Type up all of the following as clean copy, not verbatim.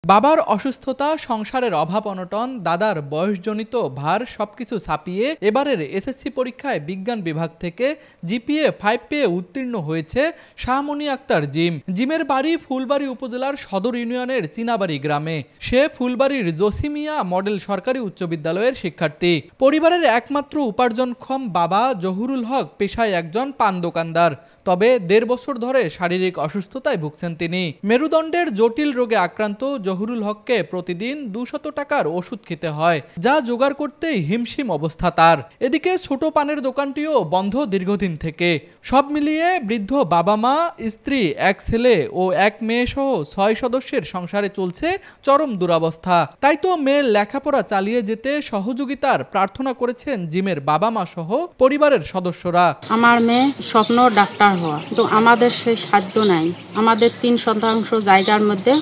বাবার অসুস্থতা, সংসারের অভাব অনটন, দাদার বয়সজনিত ভার সবকিছু ছাপিয়ে এবারের এসএসসি পরীক্ষায় বিজ্ঞান বিভাগ থেকে জিপিএ 5 পেয়ে উত্তীর্ণ হয়েছে শাহমনি আক্তার জিম। জিমের বাড়ি ফুলবাড়ী উপজেলার সদর ইউনিয়নের চীনাবাড়ি গ্রামে। সে ফুলবাড়ীর জসিমিয়া মডেল সরকারি উচ্চ বিদ্যালয়ের শিক্ষার্থী। পরিবারের একমাত্র উপার্জনক্ষম বাবা জহুরুল হক পেশায় একজন পান দোকানদার। তবে 1.5 বছর ধরে শারীরিক অসুস্থতায় ভুগছেন তিনি। মেরুদণ্ডের জটিল রোগে আক্রান্ত জহুরুল হককে প্রতিদিন 200 টাকার ওষুধ খেতে হয়, যা জোগাড় করতেই হিমশিম অবস্থা তার। এদিকে ছোট পানের দোকানটিও বন্ধ দীর্ঘদিন থেকে। সব মিলিয়ে বৃদ্ধ বাবা মা, স্ত্রী, এক ছেলে ও এক মেয়ে সহ 6 সদস্যের সংসারে চলছে চরম দুরবস্থা। তাই তো মেয়ের লেখাপড়া চালিয়ে যেতে সহযোগিতার প্রার্থনা করেছেন জিমের বাবা মা সহ পরিবারের সদস্যরা। আমার মেয়ে স্বপ্ন ডাক্তার হওয়া, তো আমাদের সেই সাধ্য নাই। আমাদের 3% জায়গার মধ্যে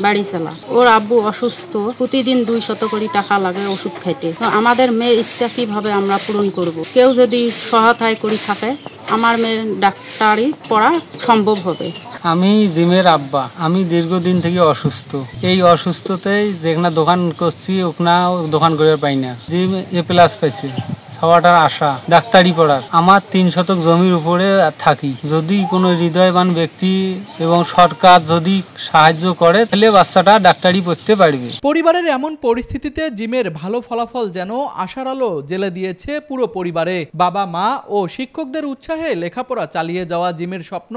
বাড়ি চালা। ওর আব্বু অসুস্থ, প্রতিদিন 200 করে টাকা লাগে ওষুধ খাইতে। তো আমাদের মেয়ের ইচ্ছা কিভাবে আমরা পূরণ করব? কেউ যদি সহায়তায় করে থাকে, আমার মেয়ের ডাক্তারি পড়া সম্ভব হবে। আমি জিমের আব্বা। আমি দীর্ঘদিন থেকে অসুস্থ। এই অসুস্থতায় যেখানে দোকান করছি ওখানে দোকান করে পাই না। জিম A+ পাইছি, সবাটার আশা ডাক্তারি পড়ার। আমার 3 শতক জমির উপরে থাকি। যদি কোনো হৃদয়বান ব্যক্তি এবং সরকার যদি সাহায্য করে, তাহলে বাচ্চাটা ডাক্তারি পড়তে পারবে। পরিবারের এমন পরিস্থিতিতে জিমের ভালো ফলাফল যেন আশার আলো জ্বেলে দিয়েছে পুরো পরিবারে। বাবা মা ও শিক্ষকদের উৎসাহে লেখাপড়া চালিয়ে যাওয়া জিমের স্বপ্ন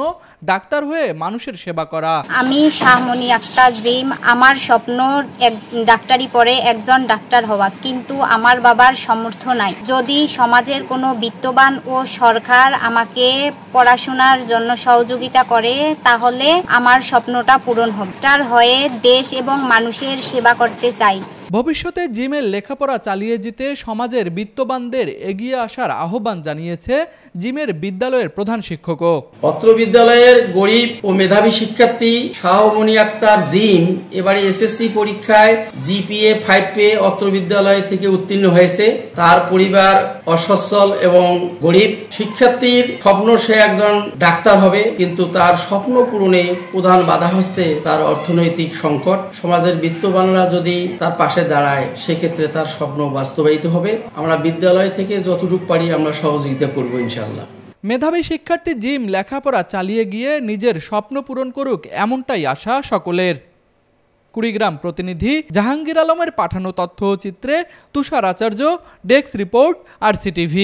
ডাক্তার হয়ে মানুষের সেবা করা। আমি শাহমনি আক্তার জিম। আমার স্বপ্ন ডাক্তারি পড়ে একজন ডাক্তার হওয়া, কিন্তু আমার বাবার সামর্থ্য নাই। যদি সমাজের কোনো বিত্তবান ও সরকার আমাকে পড়াশোনার জন্য সহযোগিতা করে, তাহলে আমার স্বপ্নটা পূরণ হবে। ডাক্তার হয়ে দেশ এবং মানুষের সেবা করতে চাই। ভবিষ্যতে জিমের লেখাপড়া চালিয়ে যেতে সমাজের বিত্তবানদের এগিয়ে আসার আহ্বান জানিয়েছে জিমের বিদ্যালয়ের প্রধান শিক্ষকও। অত্র বিদ্যালয়ের গরিব ও মেধাবী শিক্ষার্থী শাহমনি আক্তার জিম এবারে এসএসসি পরীক্ষায় জিপিএ 5 পেয়ে অত্র বিদ্যালয় থেকে উত্তীর্ণ হয়েছে। তার পরিবার অসচ্ছল এবং গরিব। শিক্ষার্থীর স্বপ্ন সে একজন ডাক্তার হবে, কিন্তু তার স্বপ্ন পূরণে প্রধান বাধা হচ্ছে তার অর্থনৈতিক সংকট। সমাজের বিত্তবানরা যদি তার পাশে দাঁড়ায়, সেক্ষেত্রে তার স্বপ্ন বাস্তবায়িত হবে। আমরা বিদ্যালয় থেকে যতটুকু পারি আমরা সহযোগিতা করব ইনশাআল্লাহ। মেধাবী শিক্ষার্থী জিম লেখাপড়া চালিয়ে গিয়ে নিজের স্বপ্ন পূরণ করুক, এমনটাই আশা সকলের। কুড়িগ্রাম প্রতিনিধি জাহাঙ্গীর আলমের পাঠানো তথ্যচিত্রে তুষার আচার্য, ডেস্ক রিপোর্ট, RCTV।